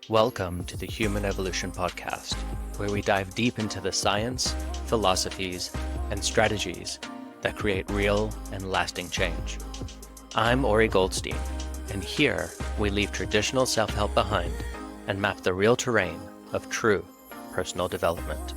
Welcome to the Human Evolution Podcast, where we dive deep into the science, philosophies, and strategies that create real and lasting change. I'm Ori Goldstein, and here we leave traditional self-help behind and map the real terrain of true personal development.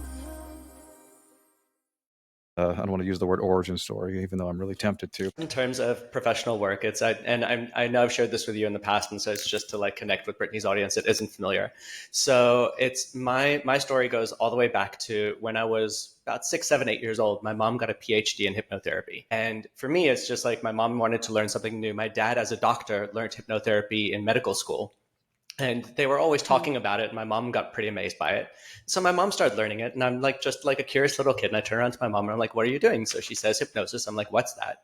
I don't want to use the word origin story, even though I'm really tempted to. In terms of professional work, I know I've shared this with you in the past, and so it's just to like connect with Brittany's audience that isn't familiar. So it's my story goes all the way back to when I was about 6, 7, 8 years old. My mom got a PhD in hypnotherapy, and for me, it's just like my mom wanted to learn something new. My dad, as a doctor, learned hypnotherapy in medical school. And they were always talking about it. And my mom got pretty amazed by it. So my mom started learning it. And I'm like, just like a curious little kid. And I turn around to my mom and I'm like, what are you doing? So she says hypnosis. I'm like, what's that?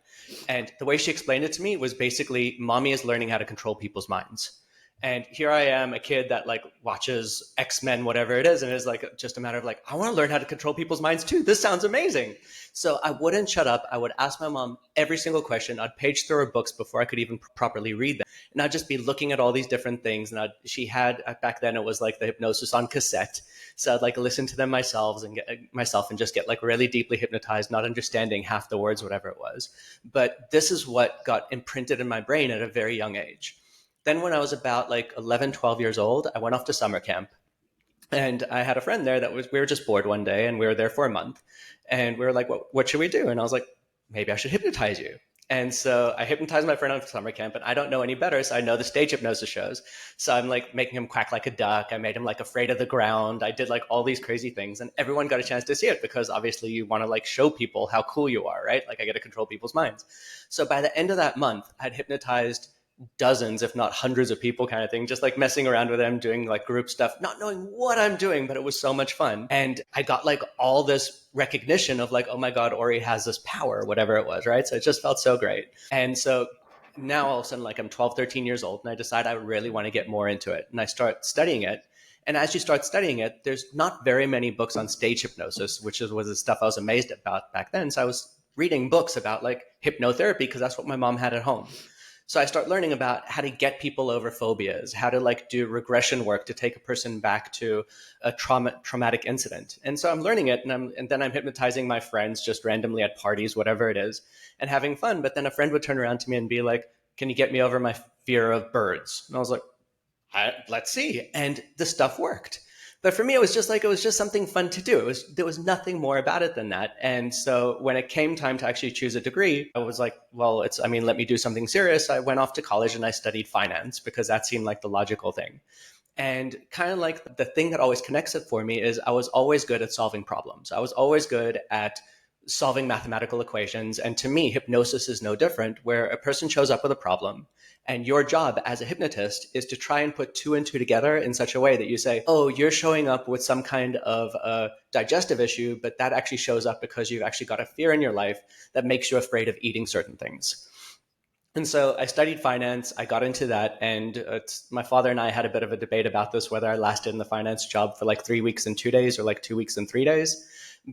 And the way she explained it to me was basically mommy is learning how to control people's minds. And here I am, a kid that like watches X-Men, whatever it is. And it's like just a matter of like, I want to learn how to control people's minds too. This sounds amazing. So I wouldn't shut up. I would ask my mom every single question. I'd page through her books before I could even properly read them. And I'd just be looking at all these different things. And she had, back then it was like the hypnosis on cassette. So I'd like listen to them myself and just get like really deeply hypnotized, not understanding half the words, whatever it was. But this is what got imprinted in my brain at a very young age. Then when I was about like 11, 12 years old, I went off to summer camp. And I had a friend there we were just bored one day and we were there for a month. And we were like, what should we do? And I was like, maybe I should hypnotize you. And so I hypnotized my friend on summer camp, and I don't know any better. So I know the stage hypnosis shows. So I'm like making him quack like a duck. I made him like afraid of the ground. I did like all these crazy things, and everyone got a chance to see it because obviously you want to like show people how cool you are, right? Like I get to control people's minds. So by the end of that month, I'd hypnotized dozens, if not hundreds of people kind of thing, just like messing around with them, doing like group stuff, not knowing what I'm doing, but it was so much fun. And I got like all this recognition of like, oh my God, Ori has this power, whatever it was, right? So it just felt so great. And so now all of a sudden, like I'm 12, 13 years old, and I decide I really want to get more into it. And I start studying it. And as you start studying it, there's not very many books on stage hypnosis, which was the stuff I was amazed about back then. So I was reading books about like hypnotherapy because that's what my mom had at home. So I start learning about how to get people over phobias, how to like do regression work to take a person back to a traumatic incident. And so I'm learning it, and then I'm hypnotizing my friends just randomly at parties, whatever it is, and having fun. But then a friend would turn around to me and be like, can you get me over my fear of birds? And I was like, let's see. And the stuff worked. But for me, it was just something fun to do. There was nothing more about it than that. And so when it came time to actually choose a degree, I was like, well, let me do something serious. I went off to college and I studied finance because that seemed like the logical thing. And kind of like the thing that always connects it for me is I was always good at solving problems. I was always good at solving mathematical equations. And to me, hypnosis is no different, where a person shows up with a problem. And your job as a hypnotist is to try and put two and two together in such a way that you say, oh, you're showing up with some kind of a digestive issue, but that actually shows up because you've actually got a fear in your life that makes you afraid of eating certain things. And so I studied finance. I got into that. And my father and I had a bit of a debate about this, whether I lasted in the finance job for like 3 weeks and 2 days or like 2 weeks and 3 days.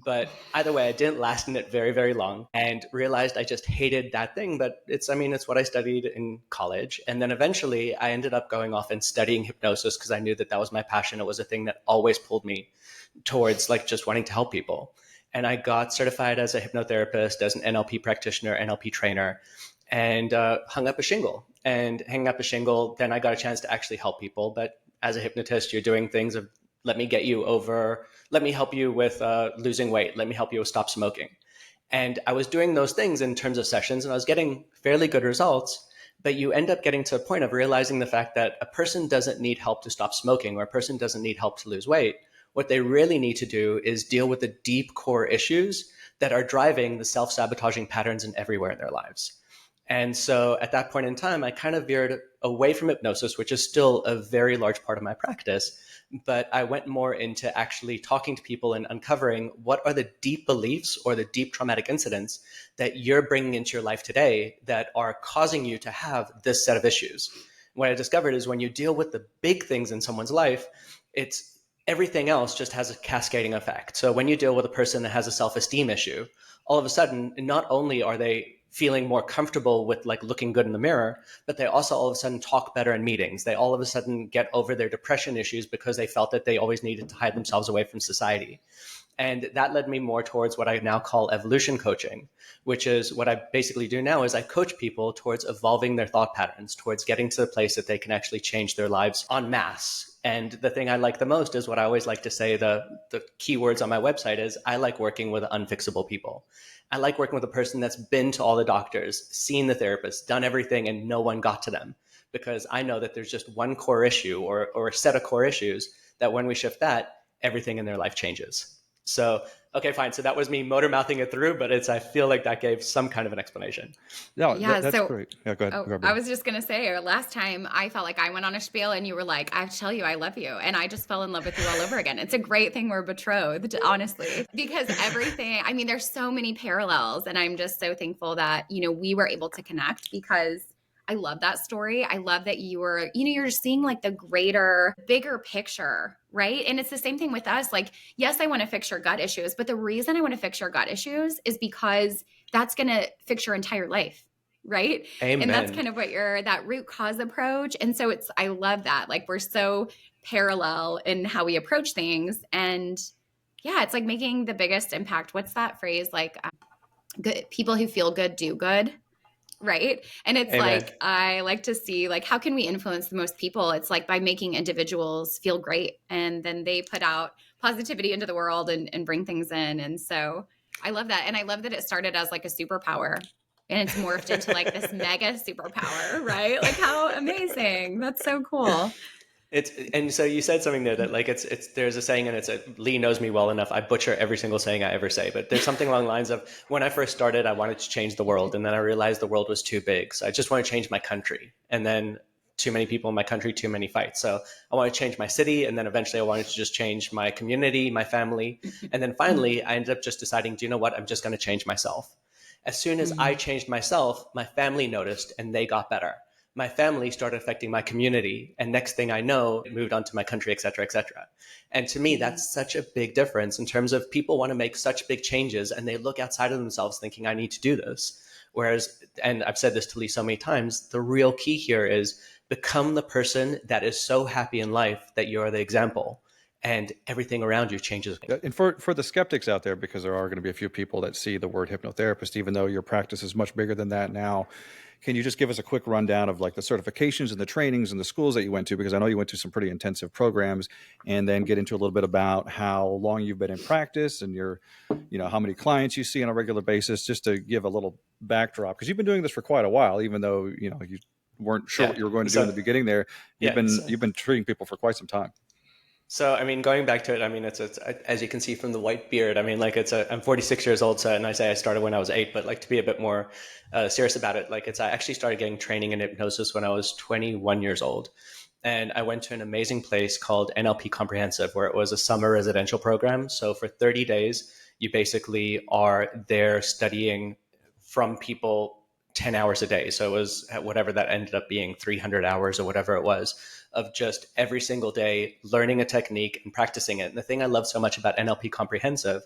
But either way, I didn't last in it very, very long and realized I just hated that thing. But it's what I studied in college. And then eventually I ended up going off and studying hypnosis because I knew that was my passion. It was a thing that always pulled me towards like just wanting to help people. And I got certified as a hypnotherapist, as an NLP practitioner, NLP trainer, and hung up a shingle. And hanging up a shingle, then I got a chance to actually help people. But as a hypnotist, you're doing things of, let me help you with losing weight. Let me help you with stop smoking. And I was doing those things in terms of sessions, and I was getting fairly good results. But you end up getting to a point of realizing the fact that a person doesn't need help to stop smoking, or a person doesn't need help to lose weight. What they really need to do is deal with the deep core issues that are driving the self-sabotaging patterns everywhere in their lives. And so at that point in time, I kind of veered away from hypnosis, which is still a very large part of my practice. But I went more into actually talking to people and uncovering what are the deep beliefs or the deep traumatic incidents that you're bringing into your life today that are causing you to have this set of issues. What I discovered is when you deal with the big things in someone's life, everything else just has a cascading effect. So when you deal with a person that has a self-esteem issue, all of a sudden, not only are they feeling more comfortable with like looking good in the mirror, but they also all of a sudden talk better in meetings. They all of a sudden get over their depression issues because they felt that they always needed to hide themselves away from society. And that led me more towards what I now call evolution coaching, which is what I basically do now is I coach people towards evolving their thought patterns, towards getting to the place that they can actually change their lives en masse. And the thing I like the most is what I always like to say, the keywords on my website is I like working with unfixable people. I like working with a person that's been to all the doctors, seen the therapist, done everything, and no one got to them. Because I know that there's just one core issue or a set of core issues that when we shift that, everything in their life changes. So, okay, fine. So that was me motor mouthing it through, but I feel like that gave some kind of an explanation. No, Yeah. that's So, great. Yeah, go ahead. oh, Go ahead, I Brittany. was just going to say, last time I felt like I went on a spiel and you were like, I tell you, I love you. And I just fell in love with you all over again. It's a great thing we're betrothed, honestly, because everything, I mean, there's so many parallels. And I'm just so thankful that, we were able to connect because I love that story. I love that you're just seeing like the greater, bigger picture, right? And it's the same thing with us. Like, yes, I want to fix your gut issues, but the reason I want to fix your gut issues is because that's going to fix your entire life. Right. And that's Amen. kind of what that root cause approach. And so I love that. Like we're so parallel in how we approach things. And yeah, it's like making the biggest impact. What's that phrase? Like good people who feel good, do good. Right. And it's Amen. like, I like to see like, how can we influence the most people? It's like by making individuals feel great. And then they put out positivity into the world and bring things in. And so I love that. And I love that it started as like a superpower and it's morphed into like this mega superpower, right? Like how amazing. That's so cool. And so you said something there that like there's a saying, and Lee knows me well enough. I butcher every single saying I ever say, but there's something along the lines of when I first started, I wanted to change the world, and then I realized the world was too big, so I just want to change my country, and then too many people in my country, too many fights. So I want to change my city, and then eventually I wanted to just change my community, my family, and then finally I ended up just deciding, do you know what? I'm just going to change myself. As soon as I changed myself, my family noticed and they got better. My family started affecting my community, and next thing I know, it moved on to my country, et cetera, et cetera. And to me, that's such a big difference in terms of people want to make such big changes and they look outside of themselves thinking, I need to do this. Whereas, and I've said this to Lee so many times, the real key here is become the person that is so happy in life that you're the example, and everything around you changes. And for the skeptics out there, because there are going to be a few people that see the word hypnotherapist, even though your practice is much bigger than that now, can you just give us a quick rundown of like the certifications and the trainings and the schools that you went to? Because I know you went to some pretty intensive programs, and then get into a little bit about how long you've been in practice and how many clients you see on a regular basis, just to give a little backdrop. Because you've been doing this for quite a while, even though, you weren't sure what you were going to do in the beginning there. You've been treating people for quite some time. So, I mean, going back to it, I mean, it's as you can see from the white beard, I mean, like I'm 46 years old, so, and I say I started when I was 8, but like to be a bit more serious about it, like I actually started getting training in hypnosis when I was 21 years old. And I went to an amazing place called NLP Comprehensive, where it was a summer residential program. So for 30 days, you basically are there studying from people 10 hours a day. So it was whatever that ended up being, 300 hours or whatever it was, of just every single day learning a technique and practicing it. And the thing I love so much about NLP Comprehensive,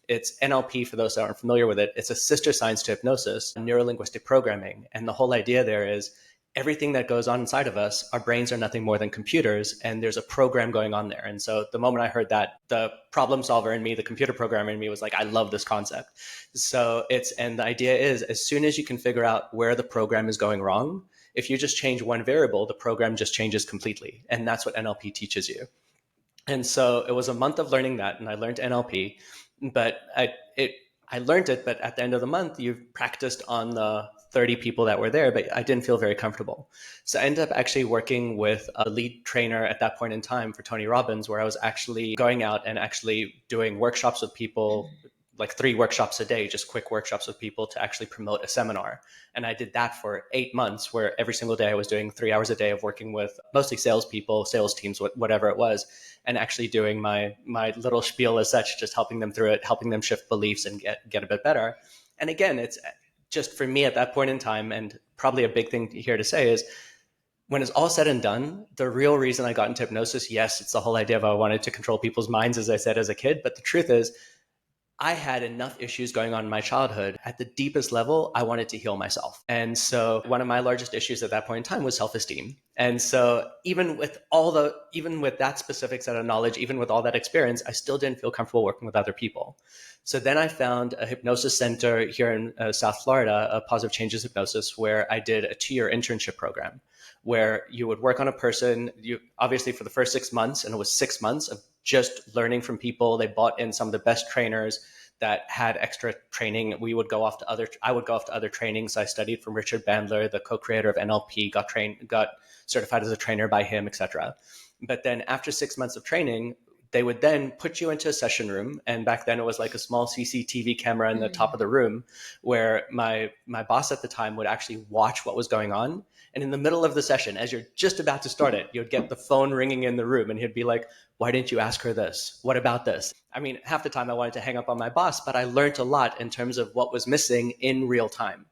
it's NLP, for those that aren't familiar with it, it's a sister science to hypnosis, neuro-linguistic programming. And the whole idea there is everything that goes on inside of us, our brains are nothing more than computers, and there's a program going on there. And so the moment I heard that, the problem solver in me, the computer programmer in me was like, I love this concept. So and the idea is, as soon as you can figure out where the program is going wrong, if you just change one variable, the program just changes completely. And that's what NLP teaches you. And so it was a month of learning that, and I learned NLP, but I learned it, but at the end of the month, you've practiced on the 30 people that were there, but I didn't feel very comfortable. So I ended up actually working with a lead trainer at that point in time for Tony Robbins, where I was actually going out and actually doing workshops with people, like 3 workshops a day, just quick workshops with people to actually promote a seminar. And I did that for 8 months, where every single day I was doing 3 hours a day of working with mostly salespeople, sales teams, whatever it was, and actually doing my little spiel as such, just helping them through it, helping them shift beliefs and get a bit better. And again, it's just for me at that point in time, and probably a big thing here to say is, when it's all said and done, the real reason I got into hypnosis, yes, it's the whole idea of I wanted to control people's minds, as I said as a kid, but the truth is, I had enough issues going on in my childhood. At the deepest level, I wanted to heal myself. And so one of my largest issues at that point in time was self-esteem. And so even with that specific set of knowledge, even with all that experience, I still didn't feel comfortable working with other people. So then I found a hypnosis center here in South Florida, a positive changes hypnosis, where I did a 2-year internship program where you would work on a person, you obviously for the first 6 months, and it was 6 months of just learning from people. They bought in some of the best trainers that had extra training. I would go off to other trainings. I studied from Richard Bandler, the co-creator of NLP, got certified as a trainer by him, etc. But then after 6 months of training, they would then put you into a session room. And back then it was like a small CCTV camera in the top of the room where my boss at the time would actually watch what was going on. And in the middle of the session, as you're just about to start it, you'd get the phone ringing in the room and he'd be like, why didn't you ask her this? What about this? I mean, half the time I wanted to hang up on my boss, but I learned a lot in terms of what was missing in real time.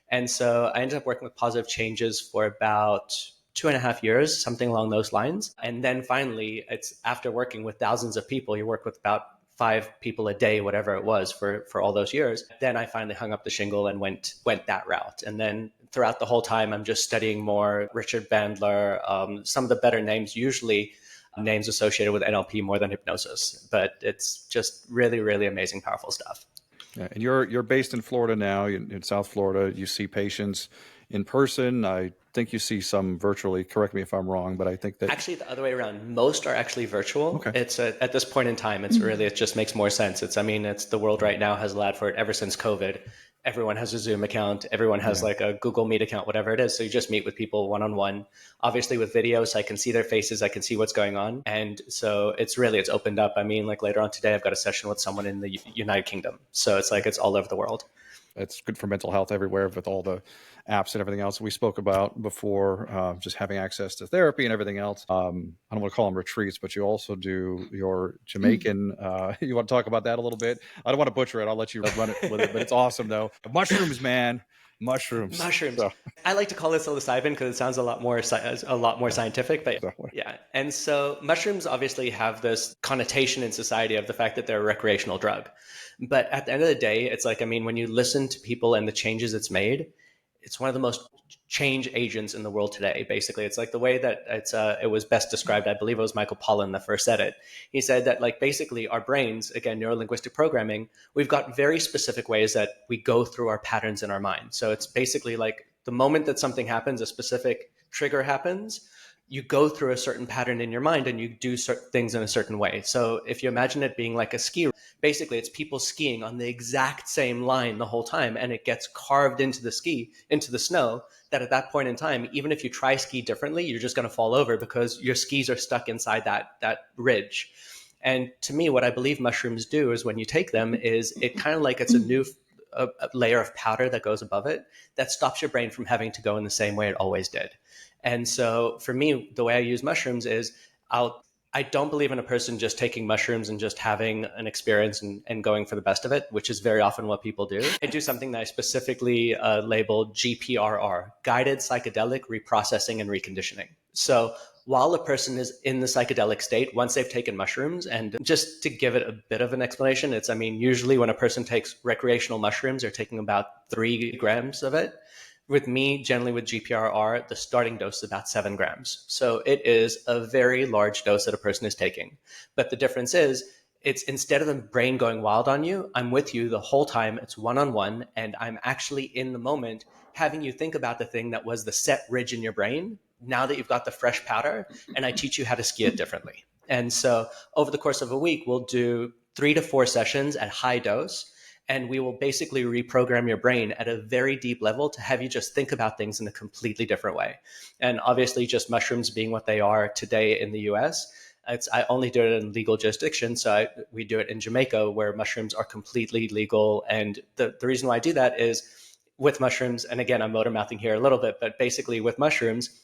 And so I ended up working with positive changes for about 2.5 years, something along those lines. And then finally, it's after working with thousands of people, you work with about 5 people a day, whatever it was for all those years. Then I finally hung up the shingle and went that route. And then throughout the whole time, I'm just studying more Richard Bandler, some of the better names, usually names associated with NLP more than hypnosis. But it's just really, really amazing, powerful stuff. Yeah, and you're based in Florida now, in South Florida. You see patients in person. I think you see some virtually. Correct me if I'm wrong, but I think that actually the other way around. Most are actually virtual. Okay. It's at this point in time, it just makes more sense. It's the world right now has allowed for it ever since COVID. Everyone has a Zoom account. Everyone has like a Google Meet account, whatever it is. So you just meet with people one-on-one, obviously with videos. So I can see their faces. I can see what's going on. And so it's opened up. I mean, like later on today, I've got a session with someone in the United Kingdom. So it's all over the world. It's good for mental health everywhere with all the apps and everything else we spoke about before, just having access to therapy and everything else. I don't want to call them retreats, but you also do your Jamaican. You want to talk about that a little bit? I don't want to butcher it. I'll let you run it with it, but it's awesome though. Mushrooms, man. Mushrooms. So. I like to call it psilocybin because it sounds a lot more scientific, but yeah. And so mushrooms obviously have this connotation in society of the fact that they're a recreational drug. But at the end of the day, it's like, I mean, when you listen to people and the changes it's made, it's one of the most change agents in the world today. Basically, it's like the way that it was best described. I believe it was Michael Pollan that first said it. He said that like basically our brains, again, neurolinguistic programming, we've got very specific ways that we go through our patterns in our mind. So it's basically like the moment that something happens, a specific trigger happens, you go through a certain pattern in your mind and you do certain things in a certain way. So if you imagine it being like a ski, basically it's people skiing on the exact same line the whole time, and it gets carved into the snow, that at that point in time, even if you try ski differently, you're just going to fall over because your skis are stuck inside that ridge. And to me, what I believe mushrooms do is when you take them is it kind of like it's a new a layer of powder that goes above it that stops your brain from having to go in the same way it always did. And so for me, the way I use mushrooms is I don't believe in a person just taking mushrooms and just having an experience and going for the best of it, which is very often what people do. I do something that I specifically labeled GPRR, guided psychedelic reprocessing and reconditioning. So while a person is in the psychedelic state, once they've taken mushrooms, and just to give it a bit of an explanation, usually when a person takes recreational mushrooms, they're taking about 3 grams of it. With me, generally with GPRR, the starting dose is about 7 grams. So it is a very large dose that a person is taking. But the difference is, it's instead of the brain going wild on you, I'm with you the whole time. It's one-on-one, and I'm actually in the moment having you think about the thing that was the set ridge in your brain, now that you've got the fresh powder, and I teach you how to ski it differently. And so over the course of a week, we'll do 3 to 4 sessions at high dose. And we will basically reprogram your brain at a very deep level to have you just think about things in a completely different way. And obviously, just mushrooms being what they are today in the US, I only do it in legal jurisdictions. So we do it in Jamaica, where mushrooms are completely legal. And the reason why I do that is with mushrooms, and again, I'm motor mouthing here a little bit, but basically with mushrooms,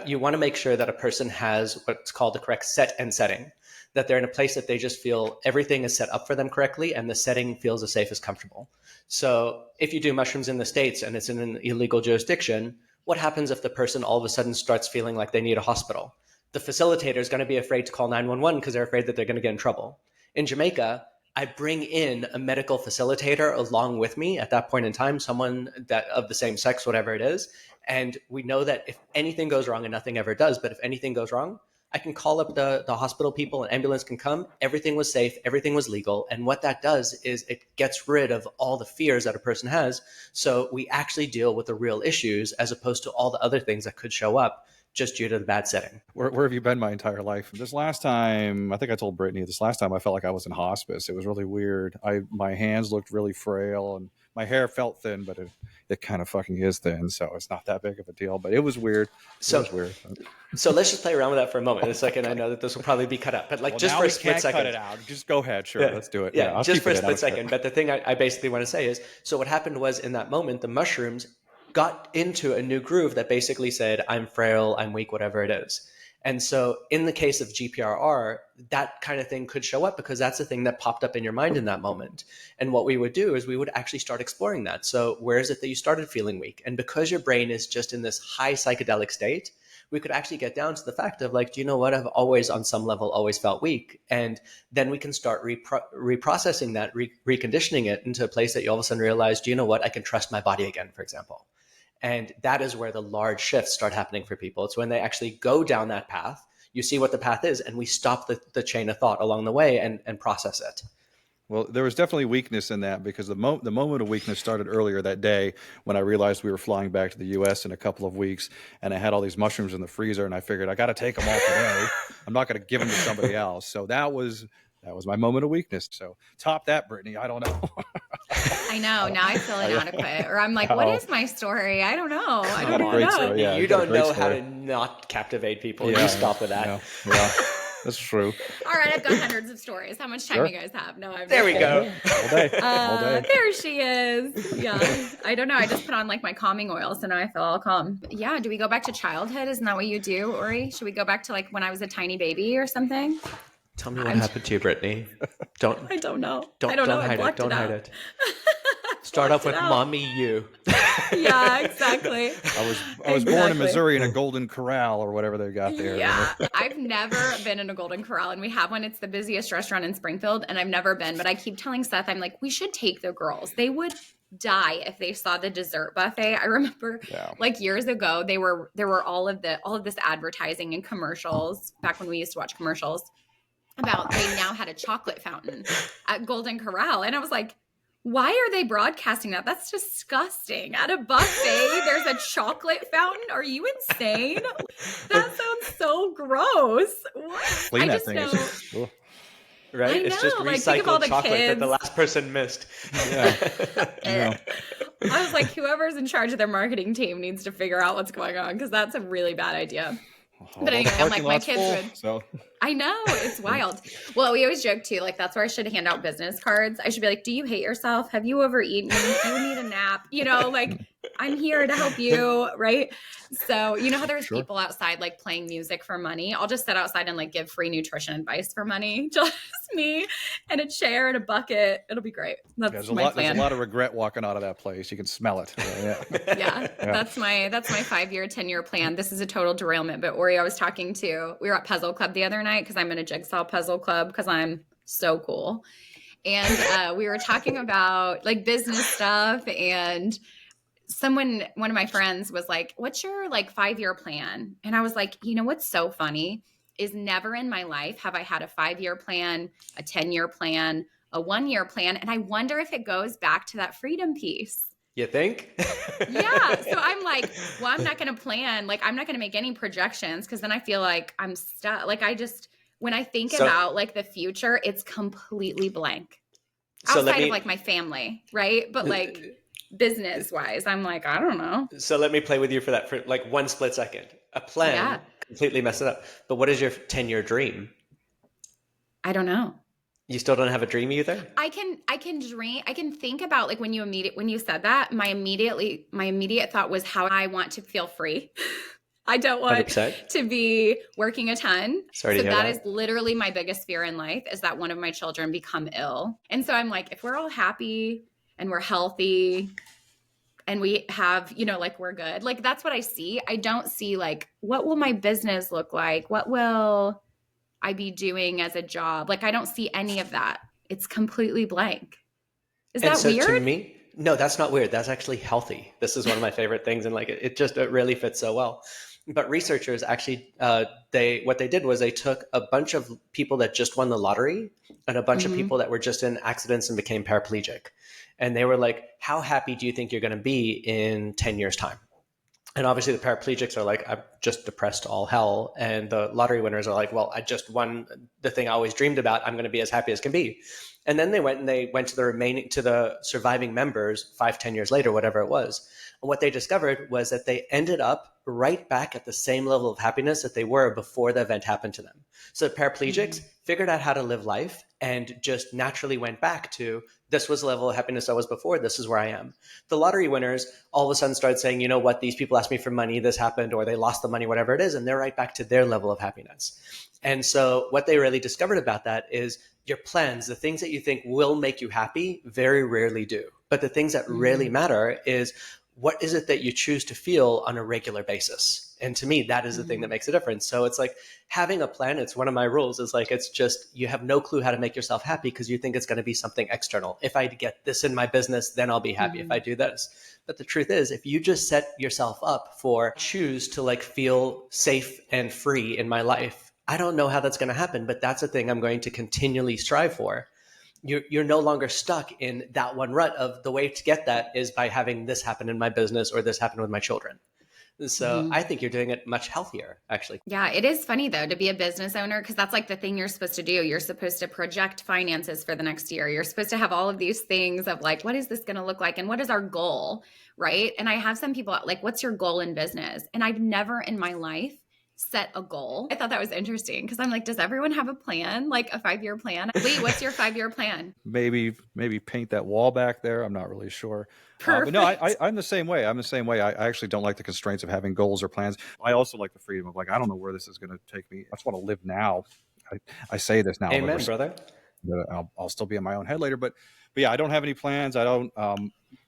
you want to make sure that a person has what's called the correct set and setting, that they're in a place that they just feel everything is set up for them correctly and the setting feels as safe as comfortable. So if you do mushrooms in the States and it's in an illegal jurisdiction, what happens if the person all of a sudden starts feeling like they need a hospital? The facilitator is going to be afraid to call 911 because they're afraid that they're going to get in trouble. In Jamaica, I bring in a medical facilitator along with me at that point in time, someone that of the same sex, whatever it is. And we know that if anything goes wrong, and nothing ever does, but if anything goes wrong, I can call up the hospital people, an ambulance can come. Everything was safe. Everything was legal. And what that does is it gets rid of all the fears that a person has. So we actually deal with the real issues as opposed to all the other things that could show up just due to the bad setting. Where have you been my entire life? This last time, I think I told Brittany, this last time I felt like I was in hospice. It was really weird. My hands looked really frail and my hair felt thin, but it kind of fucking is thin. So it's not that big of a deal, but it was weird. So it was weird. So let's just play around with that for a moment. A second, I know that this will probably be cut out, but like just for a split second. Cut it out. Just go ahead. Sure, let's do it. Yeah, just for a split second. But the thing I basically want to say is, so what happened was in that moment, the mushrooms got into a new groove that basically said, I'm frail, I'm weak, whatever it is. And so in the case of GPRR, that kind of thing could show up because that's the thing that popped up in your mind in that moment. And what we would do is we would actually start exploring that. So where is it that you started feeling weak? And because your brain is just in this high psychedelic state, we could actually get down to the fact of like, do you know what? I've always on some level always felt weak. And then we can start reprocessing that, reconditioning it into a place that you all of a sudden realize, do you know what? I can trust my body again, for example. And that is where the large shifts start happening for people. It's when they actually go down that path, you see what the path is, and we stop the chain of thought along the way and process it. Well, there was definitely weakness in that because the moment of weakness started earlier that day when I realized we were flying back to the U.S. in a couple of weeks, and I had all these mushrooms in the freezer, and I figured I got to take them all today. I'm not going to give them to somebody else. So that was my moment of weakness. So top that, Brittany. I don't know. I know. Now I feel inadequate, or I'm like, what is my story? I don't know. I don't even know. Story, yeah, you don't know how to not captivate people. Yeah, you stop with that. Yeah. That's true. All right, I've got hundreds of stories. How much time you guys have? No, I'm there we go. All day. There she is. Yeah. I don't know. I just put on like my calming oil, so now I feel all calm. Yeah. Do we go back to childhood? Isn't that what you do, Ori? Should we go back to like when I was a tiny baby or something? Tell me what happened to you, Brittany. I don't know. Don't hide it. Don't hide it. Start off with mommy you. Yeah, exactly. I was born in Missouri in a Golden Corral or whatever they got there. Yeah. I've never been in a Golden Corral, and we have one. It's the busiest restaurant in Springfield, and I've never been, but I keep telling Seth, I'm like, we should take the girls. They would die if they saw the dessert buffet. I remember like years ago, there were all of this advertising and commercials back when we used to watch commercials about they now had a chocolate fountain at Golden Corral. And I was like, why are they broadcasting that? That's disgusting. At a buffet, there's a chocolate fountain. Are you insane? That sounds so gross. What? Clean that thing. Right? It's just recycled chocolate that the last person missed. Yeah. I was like, whoever's in charge of their marketing team needs to figure out what's going on because that's a really bad idea. But anyway, I'm like, my kids would. So. I know, it's wild. Well, we always joke too, like that's where I should hand out business cards. I should be like, do you hate yourself? Have you overeaten? Do you need a nap? You know, like I'm here to help you, right? So you know how there's people outside like playing music for money? I'll just sit outside and like give free nutrition advice for money. Just me and a chair and a bucket. It'll be great. That's my plan. There's a lot of regret walking out of that place. You can smell it. Yeah. That's my 5-year, 10-year plan. This is a total derailment. But Ori, we were at Puzzle Club the other night because I'm in a jigsaw puzzle club because I'm so cool. And we were talking about like business stuff, and one of my friends was like, what's your like 5-year plan? And I was like, you know what's so funny is never in my life have I had a 5-year plan, a 10-year plan, a 1-year plan. And I wonder if it goes back to that freedom piece. You think? Yeah. So I'm like, well, I'm not going to plan. Like, I'm not going to make any projections because then I feel like I'm stuck. Like, when I think about like the future, it's completely blank. Outside of like my family, right? But like business wise, I'm like, I don't know. So let me play with you for that for like one split second. A plan completely mess it up. But what is your 10-year dream? I don't know. You still don't have a dream either? I can dream. I can think about like when you said that, my immediate thought was how I want to feel free. I don't want 100%. To be working a ton. Sorry to hear that is literally my biggest fear in life is that one of my children become ill. And so I'm like, if we're all happy and we're healthy and we have, you know, like we're good, like that's what I see. I don't see like, what will my business look like? What will I be doing as a job? Like, I don't see any of that It's completely blank. Is And that so to weird? me, no, that's not weird. That's actually healthy. This is one of my favorite things, and like it really fits so well. But researchers actually, they what they did was they took a bunch of people that just won the lottery and a bunch of Mm-hmm. people that were just in accidents and became paraplegic, and they were like, "How happy do you think you're going to be in 10 years' time?" And obviously the paraplegics are like, I'm just depressed all hell, and the lottery winners are like, well, I just won the thing I always dreamed about, I'm going to be as happy as can be. And then they went to the surviving members 5, 10 years later, whatever it was. And what they discovered was that they ended up right back at the same level of happiness that they were before the event happened to them. So the Mm-hmm. paraplegics figured out how to live life and just naturally went back to, this was the level of happiness I was before, this is where I am. The lottery winners all of a sudden started saying, you know what, these people asked me for money, this happened, or they lost the money, whatever it is, and they're right back to their level of happiness. And so what they really discovered about that is your plans, the things that you think will make you happy, very rarely do. But the things that really Mm-hmm. matter is, what is it that you choose to feel on a regular basis? And to me, that is the thing that Mm-hmm. makes a difference. So it's like having a plan. It's one of my rules, is like, it's just, you have no clue how to make yourself happy because you think it's going to be something external. If I get this in my business, then I'll be happy. If Mm-hmm. I do this. But the truth is, if you just set yourself up for, choose to like feel safe and free in my life, I don't know how that's going to happen, but that's a thing I'm going to continually strive for. You're no longer stuck in that one rut of, the way to get that is by having this happen in my business or this happen with my children. So Mm-hmm. I think you're doing it much healthier, actually. Yeah, it is funny though to be a business owner, because that's like the thing you're supposed to do. You're supposed to project finances for the next year. You're supposed to have all of these things of like, what is this going to look like? And what is our goal? Right. And I have some people like, what's your goal in business? And I've never in my life set a goal. I thought that was interesting because I'm like, does everyone have a plan, like a 5-year plan? Lee, what's your 5-year plan? Maybe paint that wall back there. I'm not really sure. But no, Perfect. I'm the same way. I'm the same way. I actually don't like the constraints of having goals or plans. I also like the freedom of like, I don't know where this is going to take me. I just want to live now. I, I say this now, but Amen, brother. I'll still be in my own head later. But yeah, I don't have any plans. I don't.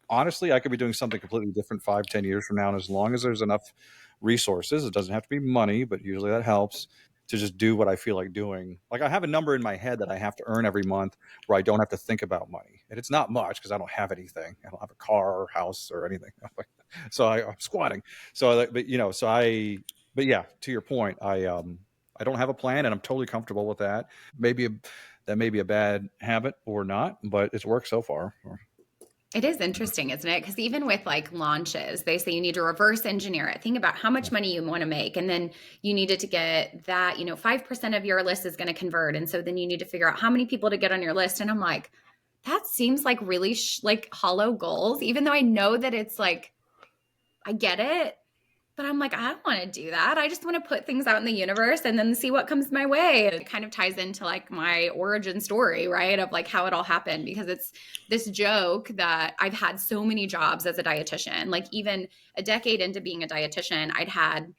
Honestly, I could be doing something completely different 5, 10 years from now, and as long as there's enough resources, it doesn't have to be money, but usually that helps to just do what I feel like doing. Like I have a number in my head that I have to earn every month where I don't have to think about money, and it's not much because I don't have anything. I don't have a car or house or anything. So I'm squatting. So, but but yeah, to your point, I don't have a plan, and I'm totally comfortable with that. Maybe that may be a bad habit or not, but it's worked so far. It is interesting, isn't it? Because even with like launches, they say you need to reverse engineer it. Think about how much money you want to make. And then you needed to get that, 5% of your list is going to convert. And so then you need to figure out how many people to get on your list. And I'm like, that seems like really like hollow goals, even though I know that it's like, I get it. But I'm like, I don't want to do that. I just want to put things out in the universe and then see what comes my way. It kind of ties into like my origin story, right? Of like how it all happened, because it's this joke that I've had so many jobs as a dietitian. Like even a decade into being a dietitian, I'd had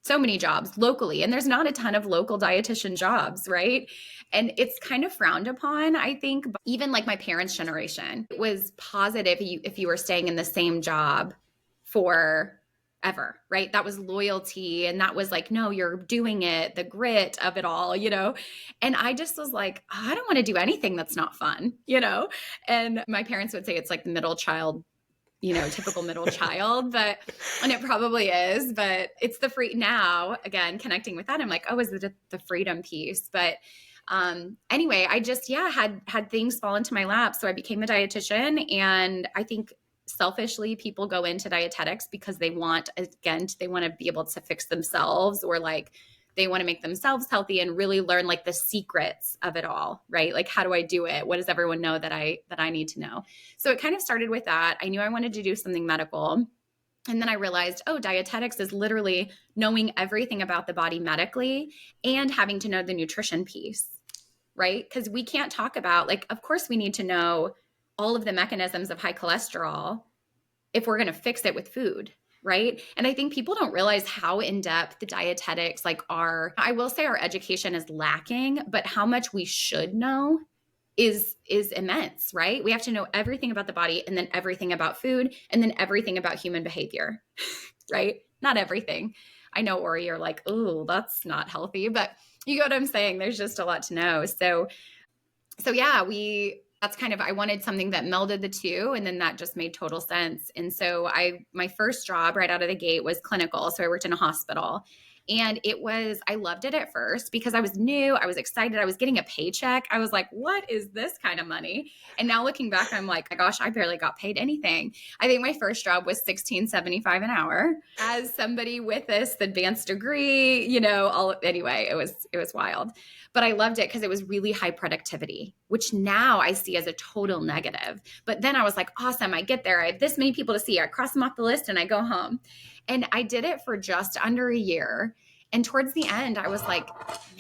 so many jobs locally, and there's not a ton of local dietitian jobs, right? And it's kind of frowned upon, I think. Even like my parents' generation, it was positive if you were staying in the same job for ever, right? That was loyalty. And that was like, no, you're doing it, the grit of it all. And I just was like, I don't want to do anything that's not fun. And my parents would say it's like the middle child, typical middle child, and it probably is, but it's the free now, again, connecting with that. I'm like, oh, is it the freedom piece? But anyway, I just, had things fall into my lap. So I became a dietitian, and I think selfishly people go into dietetics because they want to be able to fix themselves, or like they want to make themselves healthy and really learn like the secrets of it all, right? Like, how do I do it? What does everyone know that I need to know? So it kind of started with that. I knew I wanted to do something medical. And then I realized, oh, dietetics is literally knowing everything about the body medically and having to know the nutrition piece, right? Because we can't talk about, like, of course we need to know all of the mechanisms of high cholesterol if we're going to fix it with food, right? And I think people don't realize how in-depth the dietetics like are. I will say our education is lacking, but how much we should know is immense, right? We have to know everything about the body, and then everything about food, and then everything about human behavior, right? Not everything. I know, Ori, you're like, oh, that's not healthy, but you get what I'm saying. There's just a lot to know. So So yeah, that's kind of, I wanted something that melded the two, and then that just made total sense. And so my first job right out of the gate was clinical. So I worked in a hospital, and I loved it at first because I was new. I was excited. I was getting a paycheck. I was like, what is this kind of money? And now looking back, I'm like, my gosh, I barely got paid anything. I think my first job was $16.75 an hour as somebody with this advanced degree, anyway, it was wild. But I loved it because it was really high productivity, which now I see as a total negative. But then I was like, awesome, I get there. I have this many people to see. I cross them off the list and I go home. And I did it for just under a year. And towards the end, I was like,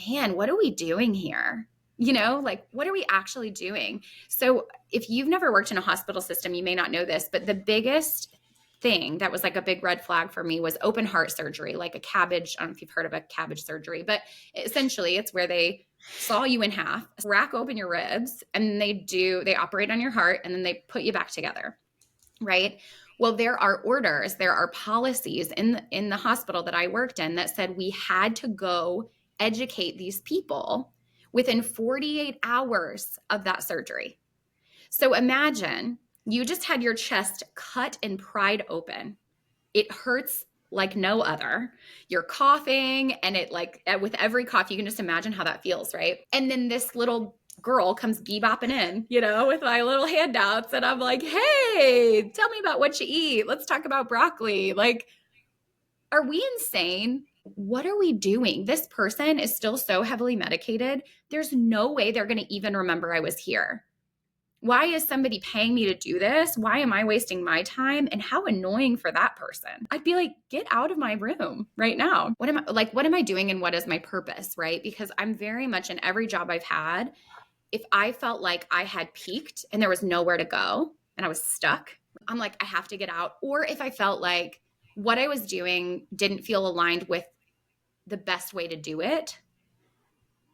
man, what are we doing here? Like, what are we actually doing? So if you've never worked in a hospital system, you may not know this, but the biggest thing that was like a big red flag for me was open heart surgery, like a cabbage. I don't know if you've heard of a cabbage surgery, but essentially it's where they saw you in half, rack open your ribs, and they operate on your heart, and then they put you back together. Right. Well, there are orders, there are policies in the hospital that I worked in that said we had to go educate these people within 48 hours of that surgery. So imagine you just had your chest cut and pried open. It hurts like no other. You're coughing, and it, like, with every cough, you can just imagine how that feels, right? And then this little girl comes bebopping in, with my little handouts, and I'm like, hey, tell me about what you eat. Let's talk about broccoli. Like, are we insane? What are we doing? This person is still so heavily medicated. There's no way they're going to even remember I was here. Why is somebody paying me to do this? Why am I wasting my time? And how annoying for that person. I'd be like, get out of my room right now. What am I doing, and what is my purpose, right? Because I'm very much, in every job I've had, if I felt like I had peaked and there was nowhere to go and I was stuck, I'm like, I have to get out. Or if I felt like what I was doing didn't feel aligned with the best way to do it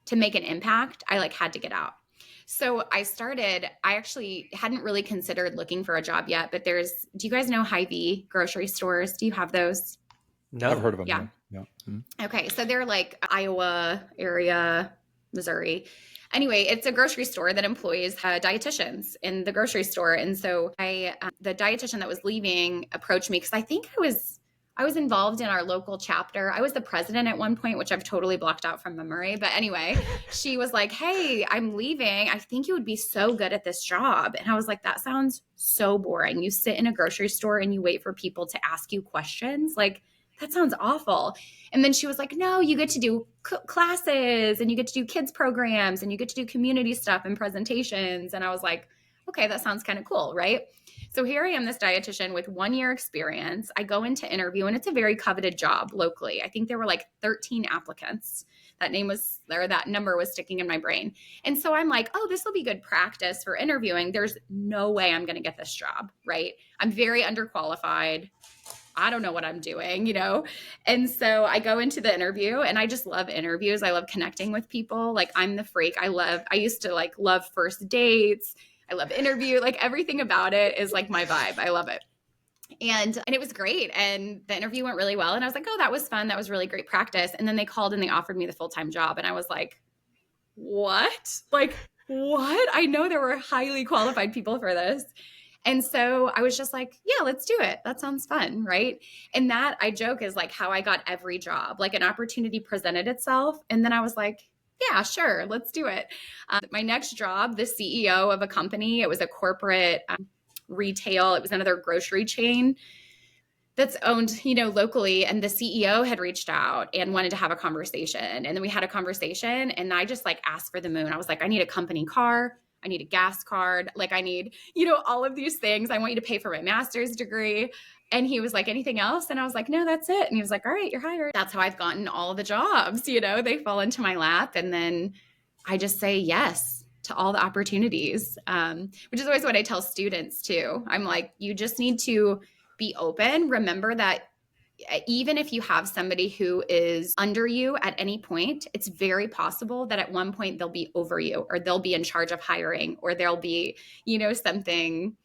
to make an impact, I had to get out. So I actually hadn't really considered looking for a job yet, but do you guys know Hy-Vee grocery stores? Do you have those? No. I've heard of them. Yeah. Yeah. Mm-hmm. Okay. So they're like Iowa area, Missouri. Anyway, it's a grocery store that employs dietitians in the grocery store. And so the dietitian that was leaving approached me because I think I was involved in our local chapter. I was the president at one point, which I've totally blocked out from memory. But anyway, she was like, hey, I'm leaving. I think you would be so good at this job. And I was like, that sounds so boring. You sit in a grocery store and you wait for people to ask you questions. Like, that sounds awful. And then she was like, no, you get to do classes, and you get to do kids programs, and you get to do community stuff and presentations. And I was like, okay, that sounds kind of cool, right? So here I am, this dietitian with 1 year experience. I go into interview, and it's a very coveted job locally. I think there were like 13 applicants. That number was sticking in my brain. And so I'm like, oh, this will be good practice for interviewing. There's no way I'm going to get this job, right? I'm very underqualified. I don't know what I'm doing, And so I go into the interview, and I just love interviews. I love connecting with people. Like, I'm the freak. I used to love first dates. I love interview. Like, everything about it is like my vibe. I love it. And it was great. And the interview went really well. And I was like, oh, that was fun. That was really great practice. And then they called and they offered me the full-time job. And I was like, what? Like, what? I know there were highly qualified people for this. And so I was just like, yeah, let's do it. That sounds fun, right? And that, I joke, is like how I got every job. Like, an opportunity presented itself, and then I was like, yeah, sure, let's do it. My next job, the CEO of a company, it was a corporate retail. It was another grocery chain that's owned, locally. And the CEO had reached out and wanted to have a conversation. And then we had a conversation, and I just asked for the moon. I was like, I need a company car. I need a gas card. Like, I need, all of these things. I want you to pay for my master's degree. And he was like, anything else? And I was like, no, that's it. And he was like, all right, you're hired. That's how I've gotten all of the jobs, they fall into my lap. And then I just say yes to all the opportunities, which is always what I tell students too. I'm like, you just need to be open. Remember that even if you have somebody who is under you at any point, it's very possible that at one point they'll be over you, or they'll be in charge of hiring, or there'll be, something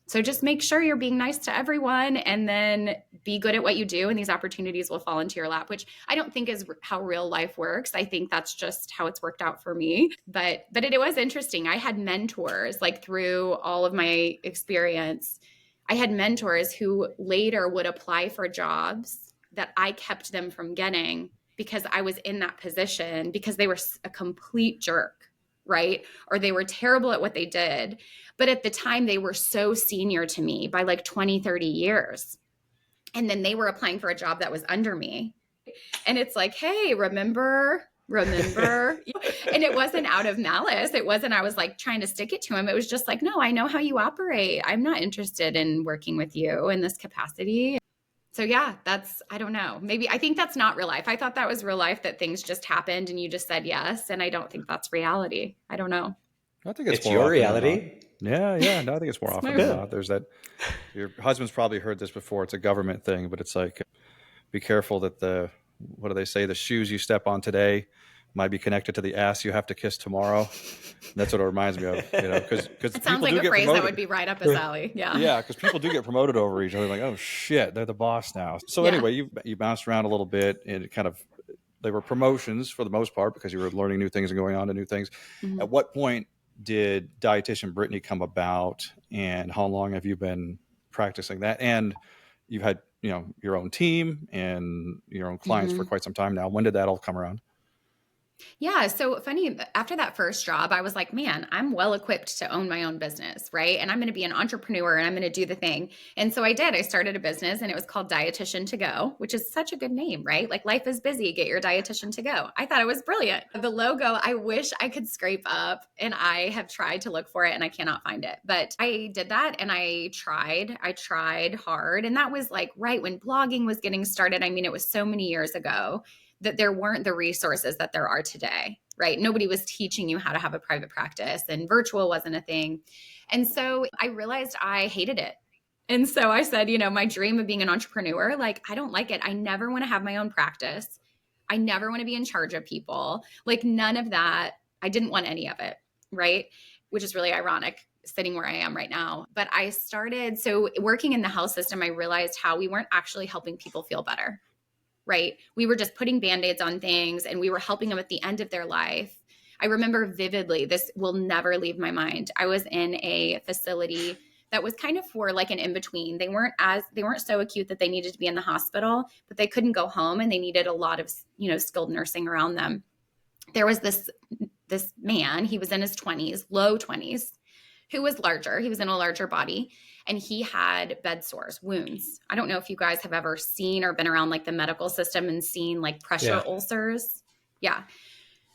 So just make sure you're being nice to everyone and then be good at what you do, and these opportunities will fall into your lap, which I don't think is how real life works. I think that's just how it's worked out for me. But it was interesting. I had mentors, like through all of my experience, I had mentors who later would apply for jobs that I kept them from getting because I was in that position because they were a complete jerk, right? Or they were terrible at what they did. But at the time, they were so senior to me by like 20, 30 years. And then they were applying for a job that was under me. And it's like, hey, remember? And it wasn't out of malice. It wasn't, I was like trying to stick it to him. It was just like, no, I know how you operate. I'm not interested in working with you in this capacity. So yeah, I don't know. Maybe I think that's not real life. I thought that was real life, that things just happened and you just said yes. And I don't think that's reality. I don't know. I think it's more your often than reality. not. Yeah. No, I think it's more often than not. There's that. Your husband's probably heard this before. It's a government thing, but it's like, be careful that what do they say? The shoes you step on today might be connected to the ass you have to kiss tomorrow. That's what it reminds me of, because it sounds like a phrase that would be right up his alley. Yeah. Yeah. Because people do get promoted over each other. Like, oh shit, they're the boss now. So anyway, you bounced around a little bit, and it kind of, they were promotions for the most part because you were learning new things and going on to new things. Mm-hmm. At what point did Dietitian Brittany come about, and how long have you been practicing that? And you've had, your own team and your own clients for quite some time now. When did that all come around? Yeah. So funny, after that first job, I was like, man, I'm well equipped to own my own business, right? And I'm going to be an entrepreneur and I'm going to do the thing. And so I did. I started a business and it was called Dietitian to Go, which is such a good name, right? Like, life is busy, get your dietitian to go. I thought it was brilliant. The logo, I wish I could scrape up, and I have tried to look for it and I cannot find it. But I did that and I tried hard. And that was like right when blogging was getting started. I mean, it was so many years ago that there weren't the resources that there are today, right? Nobody was teaching you how to have a private practice, and virtual wasn't a thing. And so I realized I hated it. And so I said, my dream of being an entrepreneur, like, I don't like it. I never want to have my own practice. I never want to be in charge of people. Like, none of that. I didn't want any of it, right? Which is really ironic, sitting where I am right now. But I started, so working in the health system, I realized how we weren't actually helping people feel better. Right? We were just putting Band-Aids on things, and we were helping them at the end of their life. I remember vividly, this will never leave my mind. I was in a facility that was kind of for like an in-between. They weren't so acute that they needed to be in the hospital, but they couldn't go home, and they needed a lot of, skilled nursing around them. There was this man, he was in his 20s, low 20s, who was larger. He was in a larger body, and he had bed sores, wounds. I don't know if you guys have ever seen or been around like the medical system and seen like pressure ulcers. Yeah.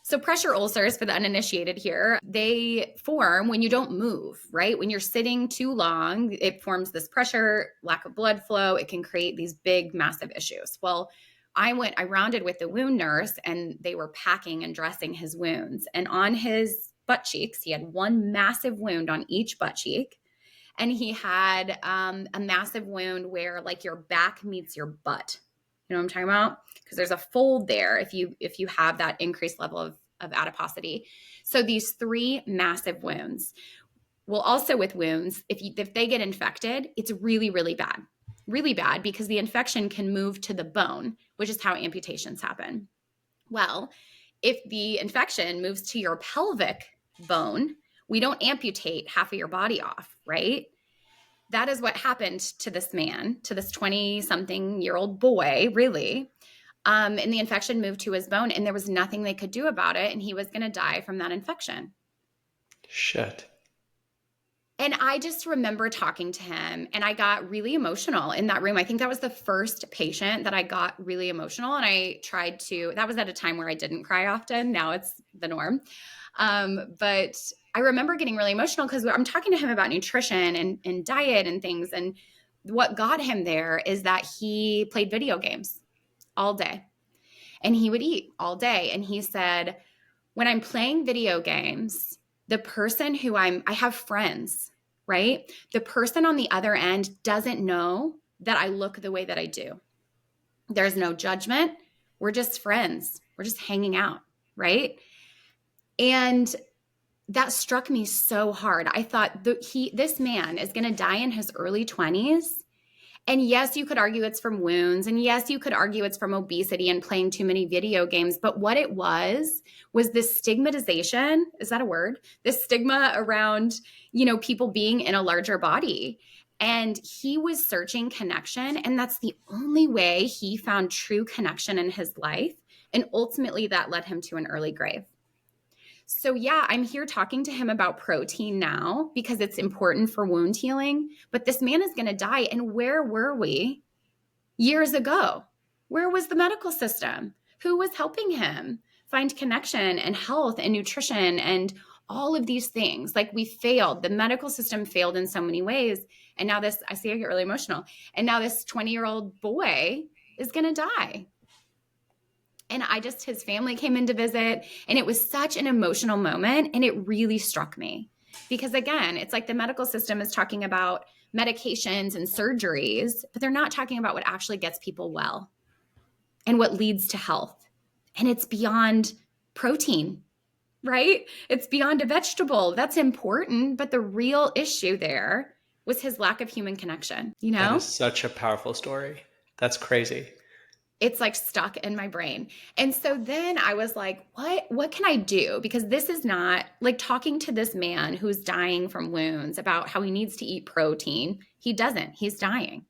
So pressure ulcers, for the uninitiated here, they form when you don't move, right? When you're sitting too long, it forms this pressure, lack of blood flow. It can create these big, massive issues. Well, I rounded with the wound nurse, and they were packing and dressing his wounds. And on his butt cheeks, he had one massive wound on each butt cheek. And he had a massive wound where like your back meets your butt. You know what I'm talking about? Because there's a fold there if you have that increased level of adiposity. So these 3 massive wounds. Well, also with wounds, if they get infected, it's really, really bad. Really bad, because the infection can move to the bone, which is how amputations happen. Well, if the infection moves to your pelvic bone, we don't amputate half of your body off, right? That is what happened to this man, to this 20-something-year-old boy, really. And the infection moved to his bone, and there was nothing they could do about it, and he was going to die from that infection. Shit. And I just remember talking to him, and I got really emotional in that room. I think that was the first patient that I got really emotional, and I tried to, that was at a time where I didn't cry often. Now it's the norm. But I remember getting really emotional because I'm talking to him about nutrition and diet and things. And what got him there is that he played video games all day, and he would eat all day. And he said, when I'm playing video games, the person who I have friends, right? The person on the other end doesn't know that I look the way that I do. There's no judgment. We're just friends. We're just hanging out, right? And that struck me so hard. I thought this man is going to die in his early 20s. And yes, you could argue it's from wounds. And yes, you could argue it's from obesity and playing too many video games. But what it was this stigmatization. Is that a word? This stigma around, people being in a larger body. And he was searching connection. And that's the only way he found true connection in his life. And ultimately that led him to an early grave. So yeah, I'm here talking to him about protein now because it's important for wound healing, but this man is going to die. And where were we years ago? Where was the medical system? Who was helping him find connection and health and nutrition and all of these things? Like, we failed. The medical system failed in so many ways. And now I see I get really emotional. And now this 20-year-old boy is going to die. And his family came in to visit, and it was such an emotional moment. And it really struck me because, again, it's like the medical system is talking about medications and surgeries, but they're not talking about what actually gets people well and what leads to health. And it's beyond protein, right? It's beyond a vegetable. That's important. But the real issue there was his lack of human connection, That is such a powerful story. That's crazy. It's like stuck in my brain. And so then I was like, what can I do? Because this is not like talking to this man who's dying from wounds about how he needs to eat protein. He doesn't. He's dying.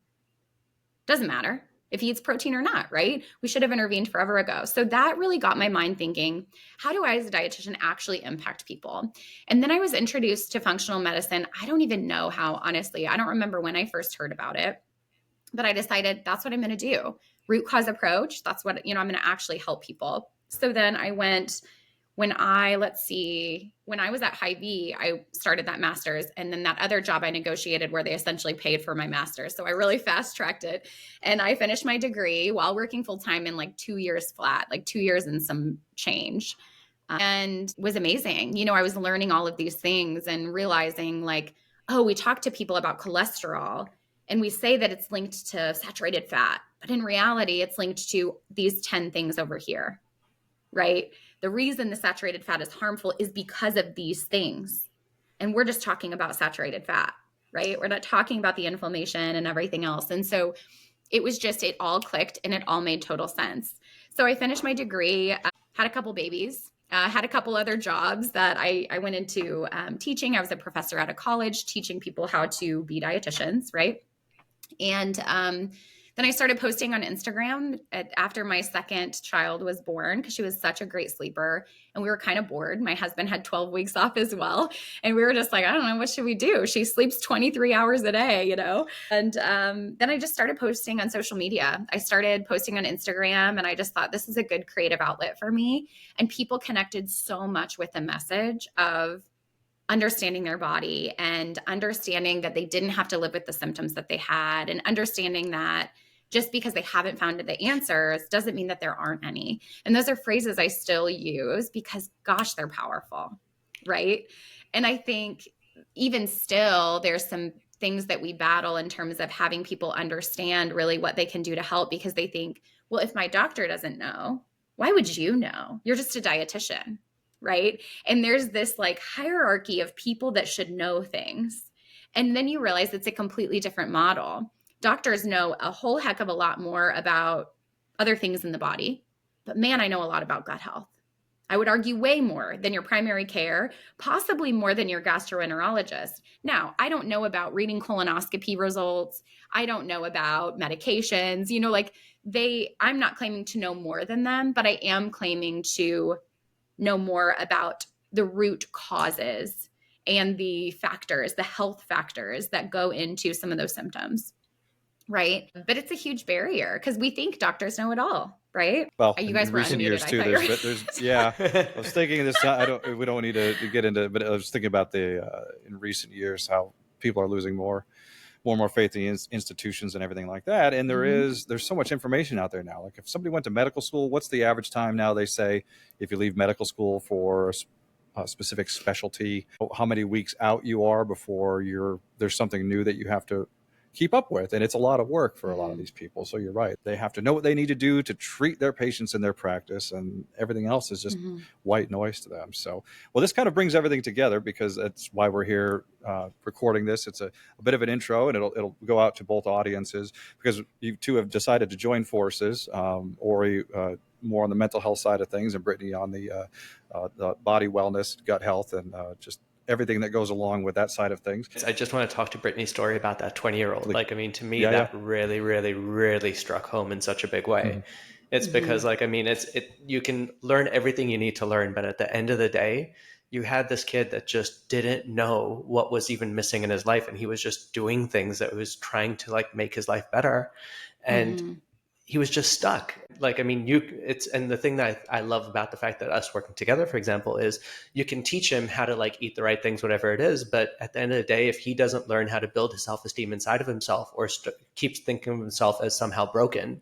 Doesn't matter if he eats protein or not, right? We should have intervened forever ago. So that really got my mind thinking, how do I as a dietitian actually impact people? And then I was introduced to functional medicine. I don't even know how, honestly. I don't remember when I first heard about it, but I decided that's what I'm going to do. Root cause approach. That's what, I'm going to actually help people. So then I went, when I was at Hy-Vee, I started that master's, and then that other job I negotiated where they essentially paid for my master's. So I really fast tracked it, and I finished my degree while working full time in like 2 years flat, like 2 years and some change, and was amazing. I was learning all of these things and realizing like, oh, we talk to people about cholesterol and we say that it's linked to saturated fat, but in reality, it's linked to these 10 things over here, right? The reason the saturated fat is harmful is because of these things. And we're just talking about saturated fat, right? We're not talking about the inflammation and everything else. And so it all clicked and it all made total sense. So I finished my degree, had a couple babies, had a couple other jobs that I went into teaching. I was a professor at a college teaching people how to be dietitians, right? And then I started posting on Instagram after my second child was born because she was such a great sleeper. And we were kind of bored. My husband had 12 weeks off as well. And we were just like, I don't know, what should we do? She sleeps 23 hours a day, And then I just started posting on social media. I started posting on Instagram, and I just thought this is a good creative outlet for me. And people connected so much with the message of understanding their body and understanding that they didn't have to live with the symptoms that they had, and understanding that just because they haven't found the answers doesn't mean that there aren't any. And those are phrases I still use because, gosh, they're powerful, right? And I think even still, there's some things that we battle in terms of having people understand really what they can do to help, because they think, well, if my doctor doesn't know, why would you know? You're just a dietitian, right? And there's this like hierarchy of people that should know things. And then you realize it's a completely different model. Doctors know a whole heck of a lot more about other things in the body, but man, I know a lot about gut health. I would argue way more than your primary care, possibly more than your gastroenterologist. Now, I don't know about reading colonoscopy results. I don't know about medications, I'm not claiming to know more than them, but I am claiming to know more about the root causes and the factors, the health factors that go into some of those symptoms. Right. But it's a huge barrier because we think doctors know it all. Right. Well, you guys in were recent unmuted. years too, yeah, I was thinking this, we don't need to get into, but I was thinking about in recent years, how people are losing more and more faith in institutions and everything like that. And there's so much information out there now. Like if somebody went to medical school, what's the average time now? They say, if you leave medical school for a specific specialty, how many weeks out you are before there's something new that you have to keep up with. And it's a lot of work for a lot of Mhm. these people. So you're right. They have to know what they need to do to treat their patients in their practice, and everything else is just Mhm. white noise to them. So, well, this kind of brings everything together, because that's why we're here recording this. It's a bit of an intro, and it'll go out to both audiences, because you two have decided to join forces. Ori, more on the mental health side of things, and Brittany on the body wellness, gut health, and just everything that goes along with that side of things. I just want to talk to Brittany's story about that 20-year-old. Like, Like, I mean, to me, yeah, yeah. that really, really, really struck home in such a big way. Mhm. It's because, Mhm. like, I mean, you can learn everything you need to learn, but at the end of the day, you had this kid that just didn't know what was even missing in his life, and he was just doing things that was trying to like make his life better. And Mhm. he was just stuck. Like, I mean, and the thing that I love about the fact that us working together, for example, is you can teach him how to like eat the right things, whatever it is. But at the end of the day, if he doesn't learn how to build his self-esteem inside of himself, or keeps thinking of himself as somehow broken,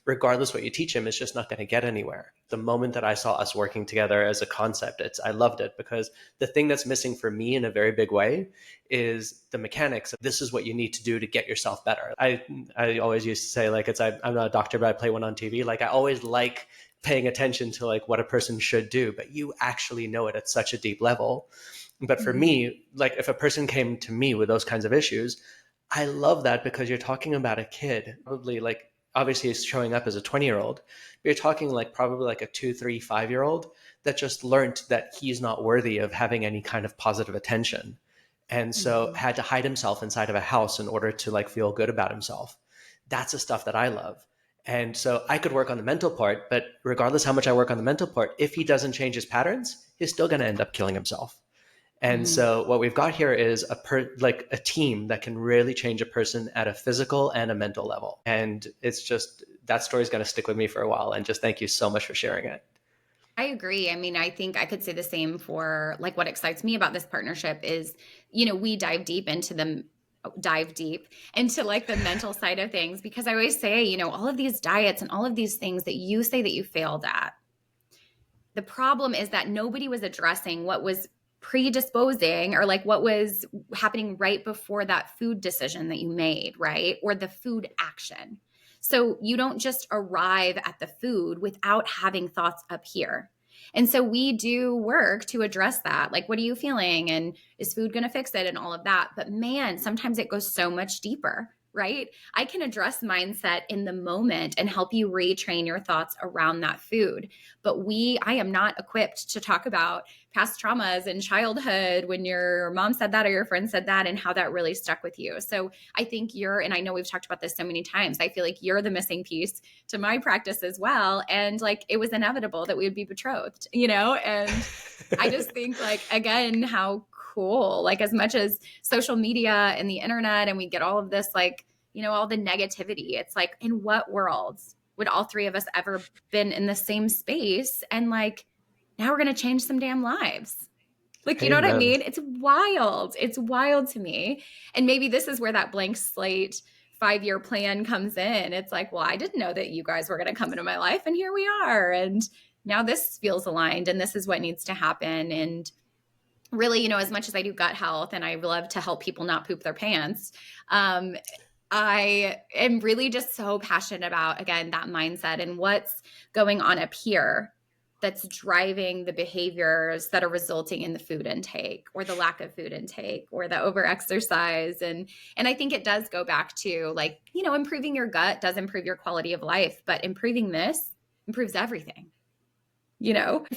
regardless what you teach him, it's just not going to get anywhere. The moment that I saw us working together as a concept, I loved it, because the thing that's missing for me in a very big way is the mechanics. This is what you need to do to get yourself better. I always used to say, like, I'm not a doctor, but I play one on TV. Like, I always like paying attention to like what a person should do, but you actually know it at such a deep level. But for Mhm. me, like, if a person came to me with those kinds of issues, I love that, because you're talking about a kid, probably like, obviously he's showing up as a 20-year-old, but you're talking like probably like a 2, 3, 5-year-old that just learned that he's not worthy of having any kind of positive attention. And so Mhm. had to hide himself inside of a house in order to like feel good about himself. That's the stuff that I love. And so I could work on the mental part, but regardless how much I work on the mental part, if he doesn't change his patterns, he's still going to end up killing himself. And Mhm. so what we've got here is like a team that can really change a person at a physical and a mental level. And it's just, that story is going to stick with me for a while. And just thank you so much for sharing it. I agree. I mean, I think I could say the same for like what excites me about this partnership is, we dive deep into like the mental side of things, because I always say, all of these diets and all of these things that you say that you failed at, the problem is that nobody was addressing what was predisposing, or like what was happening right before that food decision that you made, right? Or the food action. So you don't just arrive at the food without having thoughts up here. And so we do work to address that. Like, what are you feeling? And is food going to fix it and all of that? But man, sometimes it goes so much deeper, right? I can address mindset in the moment and help you retrain your thoughts around that food. But I am not equipped to talk about past traumas in childhood when your mom said that or your friend said that and how that really stuck with you. So I think and I know we've talked about this so many times, I feel like you're the missing piece to my practice as well. And like, it was inevitable that we would be betrothed, and I just think, like, again, how cool, like, as much as social media and the internet, and we get all of this, like, all the negativity, it's like, in what world would all three of us ever been in the same space? And like, now we're going to change some damn lives. Like, you know what I Amen. mean? It's wild. It's wild to me. And maybe this is where that blank slate 5-year plan comes in. It's like, well, I didn't know that you guys were going to come into my life, and here we are. And now this feels aligned, and this is what needs to happen. And really, as much as I do gut health and I love to help people not poop their pants, um, I am really just so passionate about, again, that mindset and what's going on up here that's driving the behaviors that are resulting in the food intake or the lack of food intake or the over exercise. And I think it does go back to, like, improving your gut does improve your quality of life, but improving this improves everything.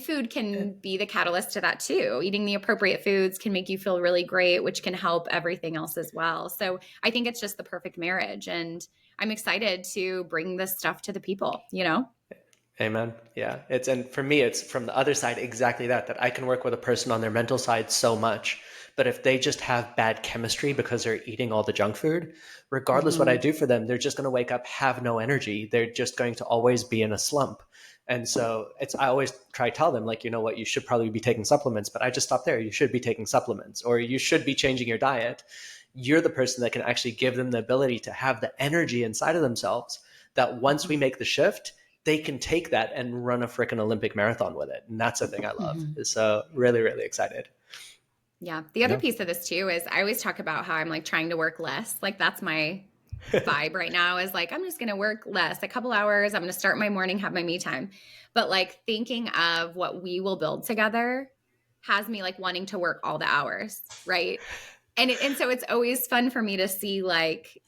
Food can be the catalyst to that too. Eating the appropriate foods can make you feel really great, which can help everything else as well. So I think it's just the perfect marriage. And I'm excited to bring this stuff to the people. Amen. Yeah. And for me, it's from the other side, exactly that I can work with a person on their mental side so much. But if they just have bad chemistry because they're eating all the junk food, regardless what I Mm-hmm. do for them, they're just going to wake up, have no energy. They're just going to always be in a slump. And so I always try to tell them, like, you know what, you should probably be taking supplements, but I just stop there. You should be taking supplements, or you should be changing your diet. You're the person that can actually give them the ability to have the energy inside of themselves that once we make the shift, they can take that and run a freaking Olympic marathon with it. And that's the thing I love. Mm-hmm. So really, really excited. Yeah. The other Yeah. piece of this too is I always talk about how I'm like trying to work less. Like, that's my vibe right now is like, I'm just going to work less, a couple hours. I'm going to start my morning, have my me time. But like thinking of what we will build together has me like wanting to work all the hours. Right. And so it's always fun for me to see like,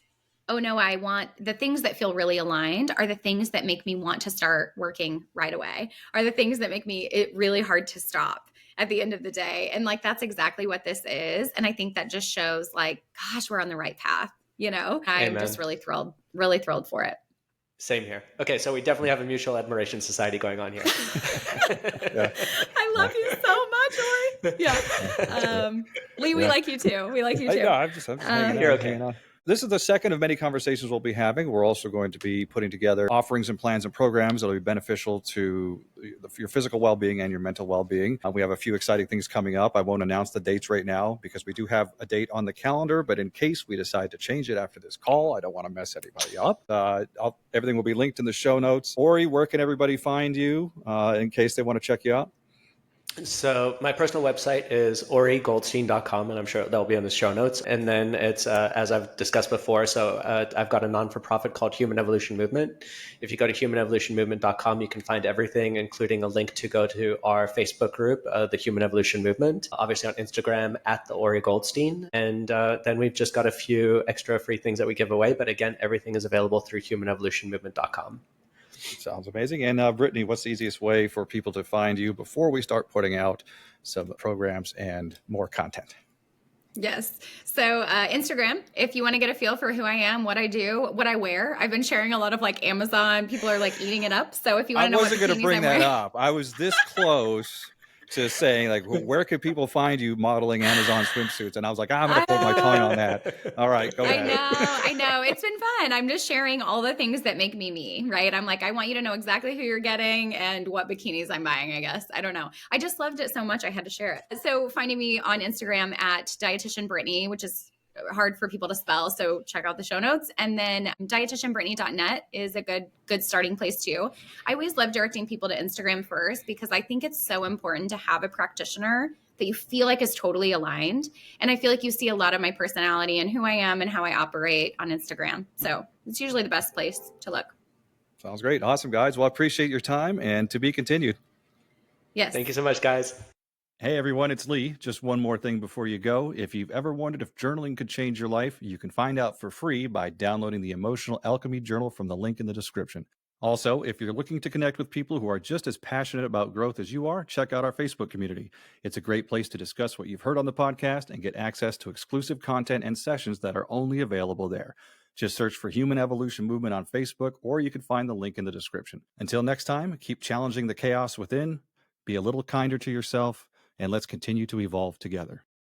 oh no, I want the things that feel really aligned are the things that make me want to start working right away, are the things that make it really hard to stop at the end of the day. And like, that's exactly what this is. And I think that just shows like, gosh, we're on the right path. I'm Amen. just really thrilled for it. Same here. Okay, so we definitely have a mutual admiration society going on here. Yeah. I love you so much, Ori. Yeah. Lee, we like you too. We like you too. No, I'm just hanging You're out, okay. hanging on. This is the second of many conversations we'll be having. We're also going to be putting together offerings and plans and programs that will be beneficial to your physical well-being and your mental well-being. We have a few exciting things coming up. I won't announce the dates right now because we do have a date on the calendar, but in case we decide to change it after this call, I don't want to mess anybody up. Everything will be linked in the show notes. Ori, where can everybody find you in case they want to check you out? So my personal website is origoldstein.com, and I'm sure that'll be in the show notes. And then it's, as I've discussed before, so I've got a non-for-profit called Human Evolution Movement. If you go to humanevolutionmovement.com, you can find everything, including a link to go to our Facebook group, the Human Evolution Movement, obviously on Instagram at the Ori Goldstein. And then we've just got a few extra free things that we give away. But again, everything is available through humanevolutionmovement.com. Sounds amazing. And Brittany, what's the easiest way for people to find you before we start putting out some programs and more content? Yes. So Instagram, if you want to get a feel for who I am, what I do, what I wear. I've been sharing a lot of like Amazon. People are like eating it up. So if you want to know what wasn't going to bring that wearing, up. I was this close to saying like, where can people find you modeling Amazon swimsuits? And I was like, I'm going to hold my tongue on that. All right, go ahead. I know. It's been fun. I'm just sharing all the things that make me, right? I'm like, I want you to know exactly who you're getting and what bikinis I'm buying, I guess. I don't know. I just loved it so much. I had to share it. So finding me on Instagram at Dietitian Brittany, which is hard for people to spell, so check out the show notes. And then dietitianbrittany.net is a good starting place too. I always love directing people to Instagram first because I think it's so important to have a practitioner that you feel like is totally aligned. And I feel like you see a lot of my personality and who I am and how I operate on Instagram. So it's usually the best place to look. Sounds great. Awesome, guys. Well, I appreciate your time and to be continued. Yes. Thank you so much, guys. Hey everyone, it's Lee. Just one more thing before you go. If you've ever wondered if journaling could change your life, you can find out for free by downloading the Emotional Alchemy Journal from the link in the description. Also, if you're looking to connect with people who are just as passionate about growth as you are, check out our Facebook community. It's a great place to discuss what you've heard on the podcast and get access to exclusive content and sessions that are only available there. Just search for Human Evolution Movement on Facebook, or you can find the link in the description. Until next time, keep challenging the chaos within, be a little kinder to yourself, and let's continue to evolve together.